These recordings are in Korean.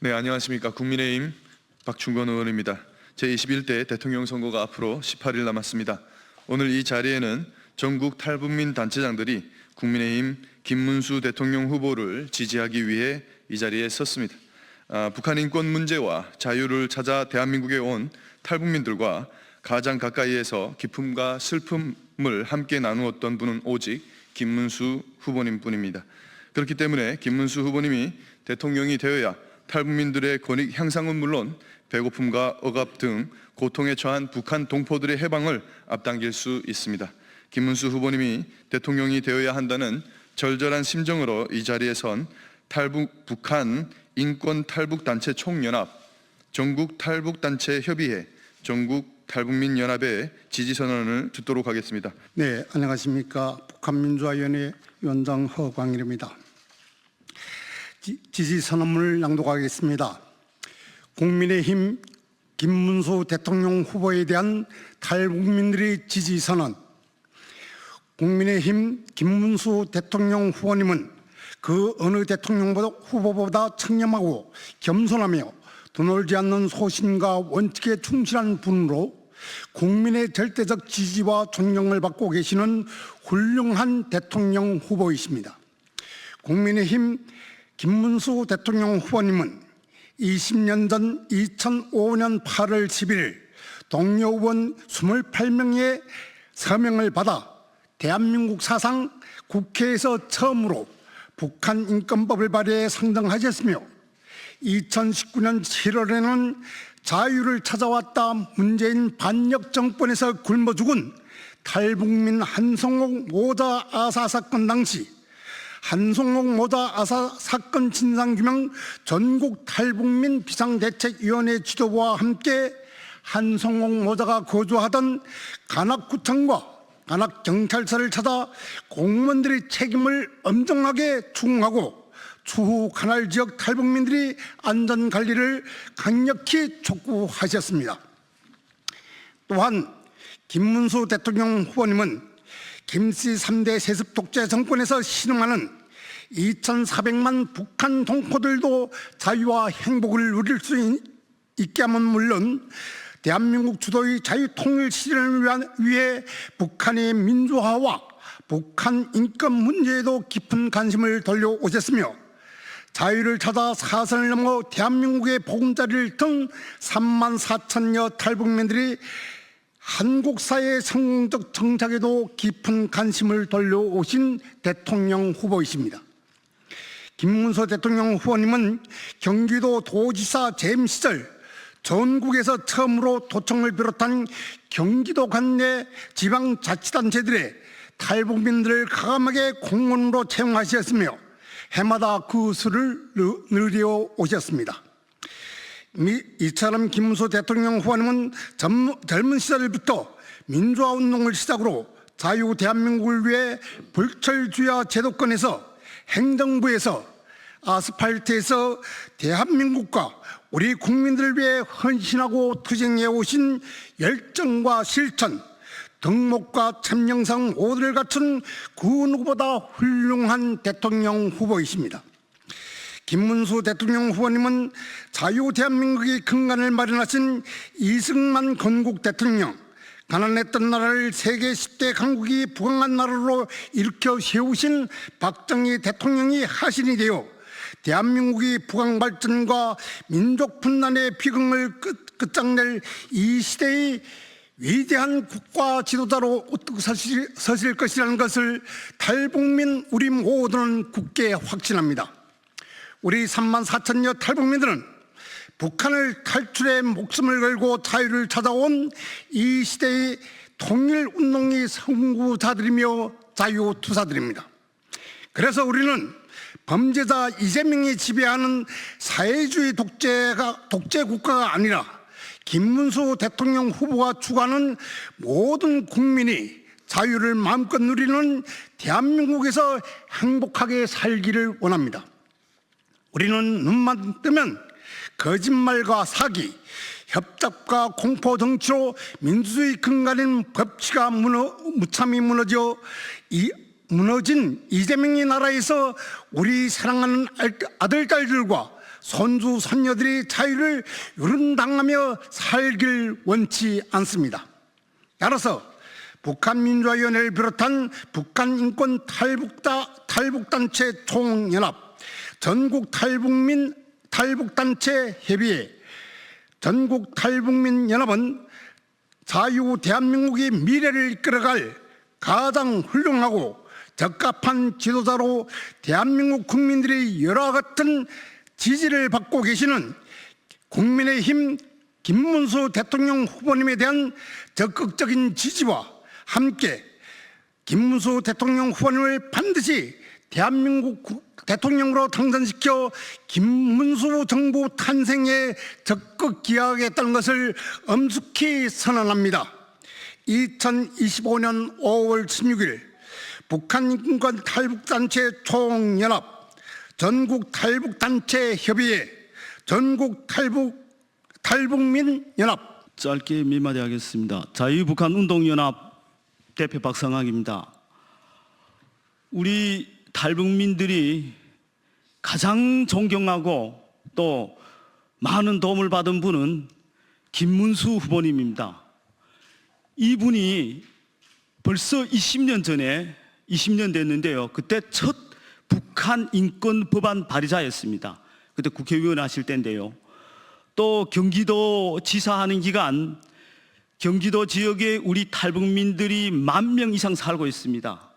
네, 안녕하십니까. 국민의힘 박충건 의원입니다. 제21대 대통령 선거가 앞으로 18일 남았습니다. 오늘 이 자리에는 전국 탈북민 단체장들이 국민의힘 김문수 대통령 후보를 지지하기 위해 이 자리에 섰습니다. 북한 인권 문제와 자유를 찾아 대한민국에 온 탈북민들과 가장 가까이에서 기쁨과 슬픔을 함께 나누었던 분은 오직 김문수 후보님 뿐입니다. 그렇기 때문에 김문수 후보님이 대통령이 되어야 탈북민들의 권익 향상은 물론 배고픔과 억압 등 고통에 처한 북한 동포들의 해방을 앞당길 수 있습니다. 김문수 후보님이 대통령이 되어야 한다는 절절한 심정으로 이 자리에 선 북한 인권 탈북 단체 총연합, 전국 탈북 단체 협의회, 전국 탈북민 연합의 지지 선언을 듣도록 하겠습니다. 네, 안녕하십니까. 북한민주화위원회 위원장 허광일입니다. 지지 선언문을 낭독하겠습니다. 국민의힘 김문수 대통령 후보에 대한 탈북민들의 지지 선언. 국민의힘 김문수 대통령 후보님은 그 어느 대통령 후보보다 청렴하고 겸손하며 드놀지 않는 소신과 원칙에 충실한 분으로 국민의 절대적 지지와 존경을 받고 계시는 훌륭한 대통령 후보이십니다. 국민의힘 김문수 대통령 후보님은 20년 전 2005년 8월 11일 동료 의원 28명의 서명을 받아 대한민국 사상 국회에서 처음으로 북한 인권법을 발의해 상정하셨으며 2019년 7월에는 자유를 찾아왔다 문재인 반역 정권에서 굶어 죽은 탈북민 한송옥 모자 아사 사건 당시 한송옥 모자 아사 사건 진상규명 전국 탈북민 비상대책위원회 지도부와 함께 한송옥 모자가 거주하던 관악구청과 관악경찰서를 찾아 공무원들의 책임을 엄정하게 추궁하고 추후 관할 지역 탈북민들이 안전관리를 강력히 촉구하셨습니다. 또한 김문수 대통령 후보님은 김씨 3대 세습 독재 정권에서 신음하는 2,400만 북한 동포들도 자유와 행복을 누릴 수 있게 하면 물론 대한민국 주도의 자유통일 실현을 위해 북한의 민주화와 북한 인권 문제에도 깊은 관심을 돌려오셨으며 자유를 찾아 사선을 넘어 대한민국의 보금자리를 든 3만 4천여 탈북민들이 한국 사회의 성공적 정착에도 깊은 관심을 돌려오신 대통령 후보이십니다. 김문수 대통령 후보님은 경기도 도지사 재임 시절 전국에서 처음으로 도청을 비롯한 경기도 관내 지방자치단체들의 탈북민들을 과감하게 공무원으로 채용하셨으며 해마다 그 수를 늘려 오셨습니다. 이처럼 김문수 대통령 후보님은 젊은 시절부터 민주화운동을 시작으로 자유 대한민국을 위해 불철주야 제도권에서 행정부에서 아스팔트에서 대한민국과 우리 국민들을 위해 헌신하고 투쟁해 오신 열정과 실천, 덕목과 참명상 모두를 갖춘 그 누구보다 훌륭한 대통령 후보이십니다. 김문수 대통령 후보님은 자유 대한민국의 근간을 마련하신 이승만 건국 대통령, 가난했던 나라를 세계 10대 강국이 부강한 나라로 일으켜 세우신 박정희 대통령이 하신이 되어 대한민국이 부강 발전과 민족 분단의 비극을 끝장낼 이 시대의 위대한 국가 지도자로 우뚝 서실 것이라는 것을 탈북민 우리 모두는 굳게 확신합니다. 우리 3만 4천여 탈북민들은 북한을 탈출해 목숨을 걸고 자유를 찾아온 이 시대의 통일운동의 선구자들이며 자유투사들입니다. 그래서 우리는 범죄자 이재명이 지배하는 사회주의 독재 국가가 아니라 김문수 대통령 후보가 추구하는 모든 국민이 자유를 마음껏 누리는 대한민국에서 행복하게 살기를 원합니다. 우리는 눈만 뜨면 거짓말과 사기, 협잡과 공포 정치로 민주주의 근간인 법치가 무참히 무너진 이재명의 나라에서 우리 사랑하는 아들, 딸들과 손주 손녀들이 자유를 유린당하며 살길 원치 않습니다. 따라서 북한민주화위원회를 비롯한 북한인권 탈북단체 총연합, 전국 탈북단체 협의회, 전국 탈북민연합은 자유 대한민국의 미래를 이끌어갈 가장 훌륭하고 적합한 지도자로 대한민국 국민들의 열화 같은 지지를 받고 계시는 국민의힘 김문수 대통령 후보님에 대한 적극적인 지지와 함께 김문수 대통령 후보님을 반드시 대한민국 대통령으로 당선시켜 김문수 정부 탄생에 적극 기여하겠다는 것을 엄숙히 선언합니다. 2025년 5월 16일 북한인권 탈북단체 총연합, 전국 탈북단체 협의회, 전국 탈북민연합. 짧게 몇 마디 하겠습니다. 자유북한운동연합 대표 박성학입니다. 우리 탈북민들이 가장 존경하고 또 많은 도움을 받은 분은 김문수 후보님입니다. 이분이 벌써 20년 전에 20년 됐는데요. 그때 첫 북한 인권 법안 발의자였습니다. 그때 국회의원 하실 때인데요. 또 경기도 지사하는 기간 경기도 지역에 우리 탈북민들이 10,000명 이상 살고 있습니다.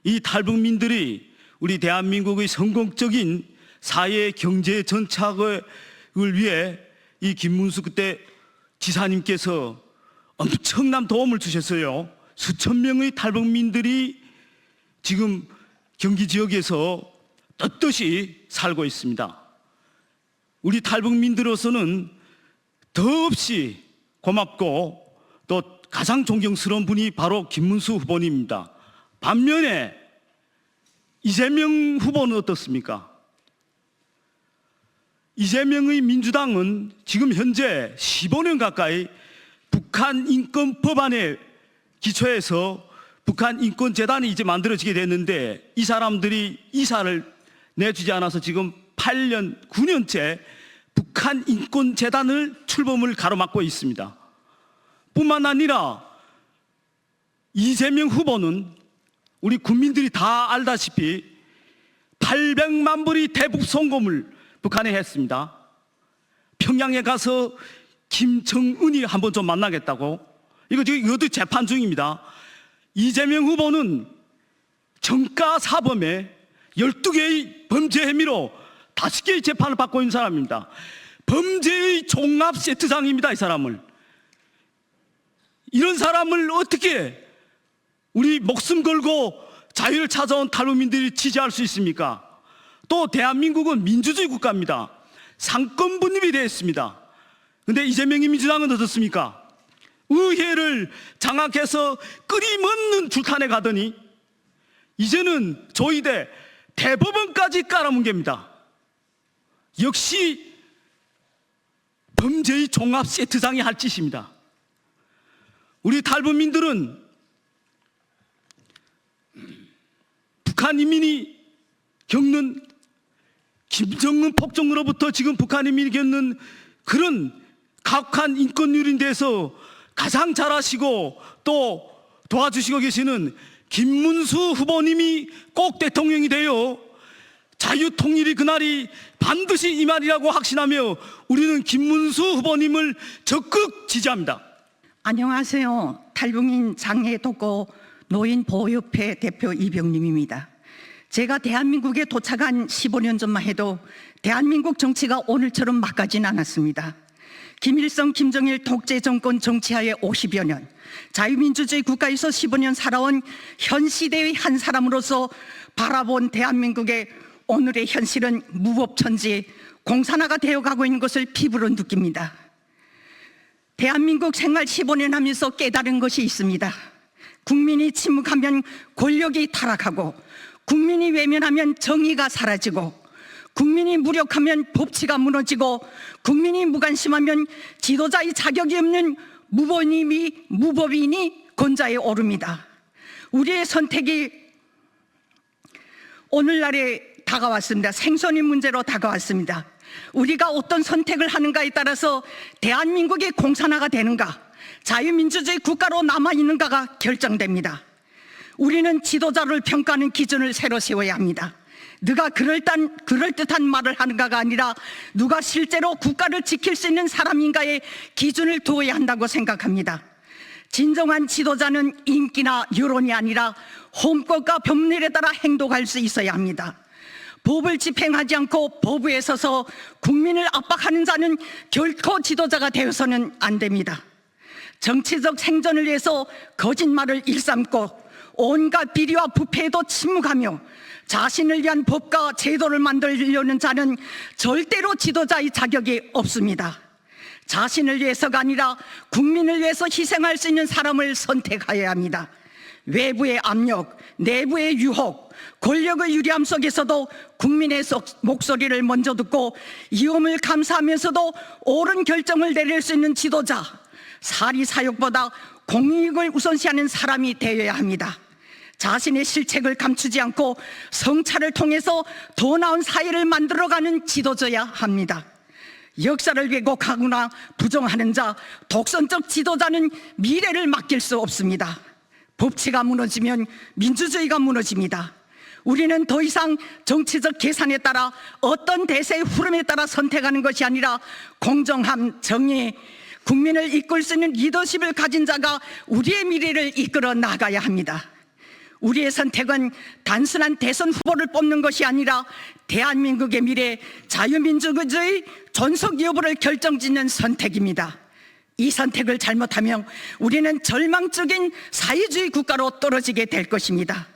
이 탈북민들이 우리 대한민국의 성공적인 사회 경제 전착을 위해 이 김문수 그때 지사님께서 엄청난 도움을 주셨어요. 수천 명의 탈북민들이 지금 경기 지역에서 떳떳이 살고 있습니다. 우리 탈북민들로서는 더없이 고맙고 또 가장 존경스러운 분이 바로 김문수 후보님입니다. 반면에 이재명 후보는 어떻습니까? 이재명의 민주당은 지금 현재 15년 가까이 북한 인권 법안에 기초해서 북한 인권재단이 이제 만들어지게 됐는데 이 사람들이 이사를 내주지 않아서 지금 8년, 9년째 북한 인권재단을 출범을 가로막고 있습니다. 뿐만 아니라 이재명 후보는 우리 국민들이 다 알다시피 800만 불의 대북 송금을 북한에 했습니다. 평양에 가서 김정은이 한번 좀 만나겠다고. 이것도 재판 중입니다. 이재명 후보는 정가 사범에 12개의 범죄 혐의로 5개의 재판을 받고 있는 사람입니다. 범죄의 종합 세트장입니다. 이 사람을. 이런 사람을 어떻게 우리 목숨 걸고 자유를 찾아온 탈북민들이 지지할 수 있습니까? 또 대한민국은 민주주의 국가입니다. 상권 분립이 되어 있습니다. 그런데 이재명의 민주당은 어떻습니까? 의회를 장악해서 끊임없는 줄탄에 가더니 이제는 조이대 대법원까지 깔아뭉갭니다. 역시 범죄의 종합 세트장이 할 짓입니다. 우리 탈북민들은 북한 인민이 겪는 김정은 폭정으로부터 지금 북한 인민이 겪는 그런 가혹한 인권유린에 대해서 가장 잘하시고 또 도와주시고 계시는 김문수 후보님이 꼭 대통령이 되어 자유통일이 그날이 반드시 이 말이라고 확신하며 우리는 김문수 후보님을 적극 지지합니다. 안녕하세요. 탈북민 장애 독거 노인 보호협회 대표 이병림입니다. 제가 대한민국에 도착한 15년 전만 해도 대한민국 정치가 오늘처럼 막가진 않았습니다. 김일성, 김정일 독재 정권 정치하에 50여 년, 자유민주주의 국가에서 15년 살아온 현 시대의 한 사람으로서 바라본 대한민국의 오늘의 현실은 무법천지 공산화가 되어가고 있는 것을 피부로 느낍니다. 대한민국 생활 15년 하면서 깨달은 것이 있습니다. 국민이 침묵하면 권력이 타락하고, 국민이 외면하면 정의가 사라지고, 국민이 무력하면 법치가 무너지고, 국민이 무관심하면 지도자의 자격이 없는 무법인이 권좌에 오릅니다. 우리의 선택이 오늘날에 다가왔습니다. 생존의 문제로 다가왔습니다. 우리가 어떤 선택을 하는가에 따라서 대한민국이 공산화가 되는가, 자유민주주의 국가로 남아있는가가 결정됩니다. 우리는 지도자를 평가하는 기준을 새로 세워야 합니다. 누가 그럴듯한 말을 하는가가 아니라 누가 실제로 국가를 지킬 수 있는 사람인가의 기준을 두어야 한다고 생각합니다. 진정한 지도자는 인기나 여론이 아니라 헌법과 법률에 따라 행동할 수 있어야 합니다. 법을 집행하지 않고 법위에 서서 국민을 압박하는 자는 결코 지도자가 되어서는 안 됩니다. 정치적 생존을 위해서 거짓말을 일삼고 온갖 비리와 부패에도 침묵하며 자신을 위한 법과 제도를 만들려는 자는 절대로 지도자의 자격이 없습니다. 자신을 위해서가 아니라 국민을 위해서 희생할 수 있는 사람을 선택해야 합니다. 외부의 압력, 내부의 유혹, 권력의 유리함 속에서도 국민의 목소리를 먼저 듣고 위험을 감수하면서도 옳은 결정을 내릴 수 있는 지도자, 사리사욕보다 공익을 우선시하는 사람이 되어야 합니다. 자신의 실책을 감추지 않고 성찰을 통해서 더 나은 사회를 만들어가는 지도자여야 합니다. 역사를 왜곡하거나 부정하는 자, 독선적 지도자는 미래를 맡길 수 없습니다. 법치가 무너지면 민주주의가 무너집니다. 우리는 더 이상 정치적 계산에 따라 어떤 대세의 흐름에 따라 선택하는 것이 아니라 공정함, 정의, 국민을 이끌 수 있는 리더십을 가진 자가 우리의 미래를 이끌어 나가야 합니다. 우리의 선택은 단순한 대선 후보를 뽑는 것이 아니라 대한민국의 미래, 자유민주주의 존속 여부를 결정짓는 선택입니다. 이 선택을 잘못하면 우리는 절망적인 사회주의 국가로 떨어지게 될 것입니다.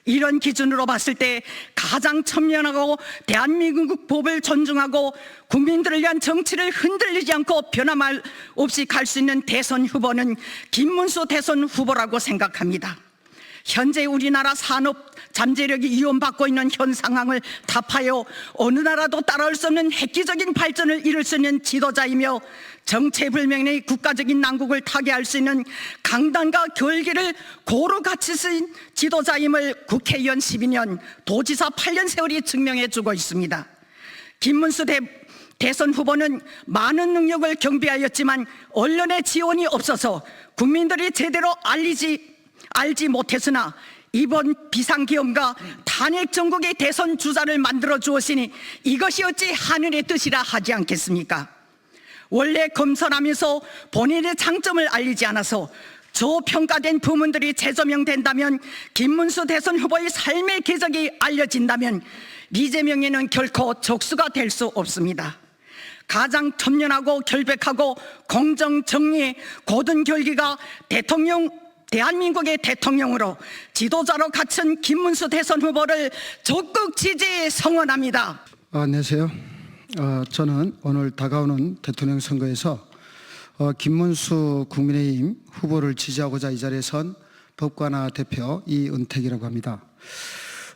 이런 기준으로 봤을 때 가장 천연하고 대한민국 법을 존중하고 국민들을 위한 정치를 흔들리지 않고 변함할 없이 갈 수 있는 대선 후보는 김문수 대선 후보라고 생각합니다. 현재 우리나라 산업 잠재력이 이혼받고 있는 현 상황을 타파하여 어느 나라도 따라올 수 없는 획기적인 발전을 이룰 수 있는 지도자이며 정체불명의 국가적인 난국을 타개할 수 있는 강단과 결기를 고루 갖추신 지도자임을 국회의원 12년, 도지사 8년 세월이 증명해주고 있습니다. 김문수 대선 후보는 많은 능력을 경비하였지만 언론의 지원이 없어서 국민들이 제대로 알지 못했으나 이번 비상기업과 탄핵 정국의 대선 주자를 만들어 주었으니 이것이 어찌 하늘의 뜻이라 하지 않겠습니까? 원래 검선하면서 본인의 장점을 알리지 않아서 저평가된 부문들이 재조명된다면, 김문수 대선 후보의 삶의 궤적이 알려진다면 이재명에는 결코 적수가 될 수 없습니다. 가장 천연하고 결백하고 공정, 정의, 고든 결기가 대한민국의 대통령으로 지도자로 갇힌 김문수 대선 후보를 적극 지지 성원합니다. 안녕하세요. 저는 오늘 다가오는 대통령 선거에서 김문수 국민의힘 후보를 지지하고자 이 자리에 선 법관화 대표 이은택이라고 합니다.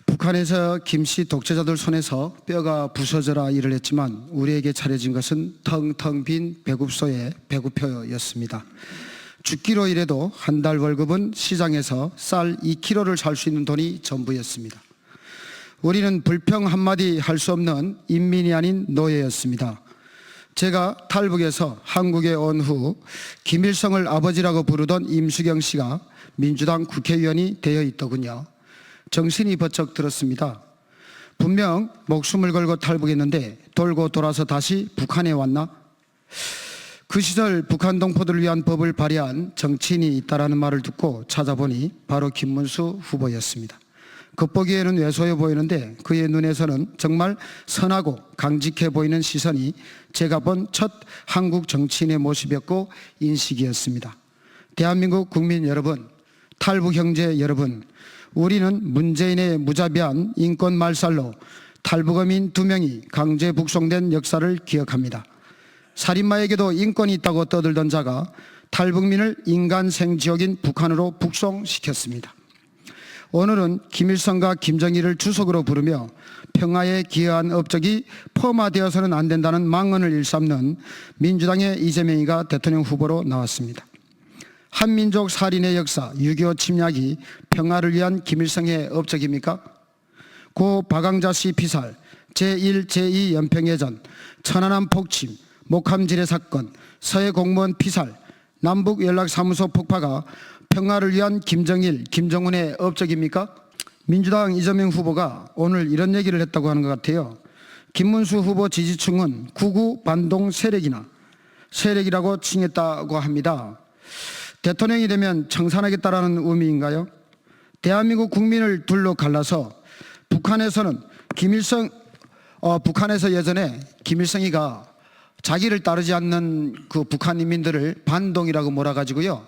북한에서 김씨 독재자들 손에서 뼈가 부서져라 일을 했지만 우리에게 차려진 것은 텅텅 빈 배급소의 배급표였습니다. 죽기로 일해도 한 달 월급은 시장에서 쌀 2kg를 살 수 있는 돈이 전부였습니다. 우리는 불평 한마디 할 수 없는 인민이 아닌 노예였습니다. 제가 탈북에서 한국에 온 후 김일성을 아버지라고 부르던 임수경 씨가 민주당 국회의원이 되어 있더군요. 정신이 번쩍 들었습니다. 분명 목숨을 걸고 탈북했는데 돌고 돌아서 다시 북한에 왔나? 그 시절 북한 동포들을 위한 법을 발의한 정치인이 있다라는 말을 듣고 찾아보니 바로 김문수 후보였습니다. 겉보기에는 왜소해 보이는데 그의 눈에서는 정말 선하고 강직해 보이는 시선이 제가 본 첫 한국 정치인의 모습이었고 인식이었습니다. 대한민국 국민 여러분, 탈북 형제 여러분, 우리는 문재인의 무자비한 인권 말살로 탈북어민 2명이 강제 북송된 역사를 기억합니다. 살인마에게도 인권이 있다고 떠들던 자가 탈북민을 인간생지옥인 북한으로 북송시켰습니다. 오늘은 김일성과 김정일을 주석으로 부르며 평화에 기여한 업적이 폄하되어서는 안 된다는 망언을 일삼는 민주당의 이재명이가 대통령 후보로 나왔습니다. 한민족 살인의 역사, 6.25 침략이 평화를 위한 김일성의 업적입니까? 고 박광자 씨 피살, 제1, 제2 연평해전, 천안함 폭침, 목함 지뢰 사건, 서해 공무원 피살, 남북 연락사무소 폭파가 평화를 위한 김정일, 김정은의 업적입니까? 민주당 이재명 후보가 오늘 이런 얘기를 했다고 하는 것 같아요. 김문수 후보 지지층은 구구 반동 세력이라고 칭했다고 합니다. 대통령이 되면 청산하겠다라는 의미인가요? 대한민국 국민을 둘로 갈라서 북한에서는 북한에서 예전에 김일성이가 자기를 따르지 않는 그 북한 인민들을 반동이라고 몰아가지고요.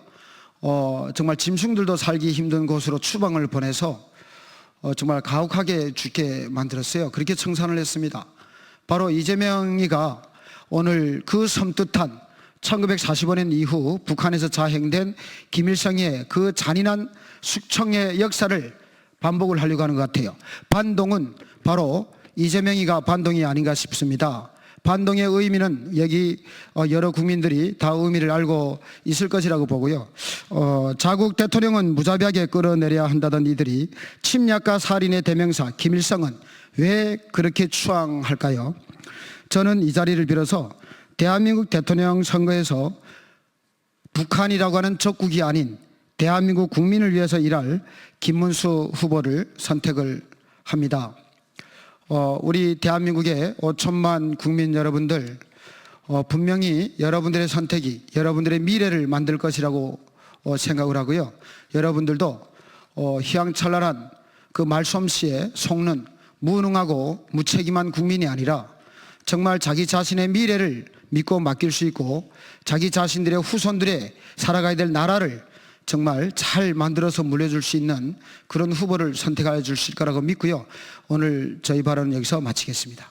정말 짐승들도 살기 힘든 곳으로 추방을 보내서 정말 가혹하게 죽게 만들었어요. 그렇게 청산을 했습니다. 바로 이재명이가 오늘 그 섬뜩한 1945년 이후 북한에서 자행된 김일성의 그 잔인한 숙청의 역사를 반복을 하려고 하는 것 같아요. 반동은 바로 이재명이가 반동이 아닌가 싶습니다. 반동의 의미는 여기 여러 국민들이 다 의미를 알고 있을 것이라고 보고요. 자국 대통령은 무자비하게 끌어내려야 한다던 이들이 침략과 살인의 대명사 김일성은 왜 그렇게 추앙할까요? 저는 이 자리를 빌어서 대한민국 대통령 선거에서 북한이라고 하는 적국이 아닌 대한민국 국민을 위해서 일할 김문수 후보를 선택을 합니다. 우리 대한민국의 5천만 국민 여러분들, 분명히 여러분들의 선택이 여러분들의 미래를 만들 것이라고 생각을 하고요. 여러분들도 희망찬란한 그 말솜씨에 속는 무능하고 무책임한 국민이 아니라 정말 자기 자신의 미래를 믿고 맡길 수 있고 자기 자신들의 후손들의 살아가야 될 나라를 정말 잘 만들어서 물려줄 수 있는 그런 후보를 선택해 주실 거라고 믿고요. 오늘 저희 발언은 여기서 마치겠습니다.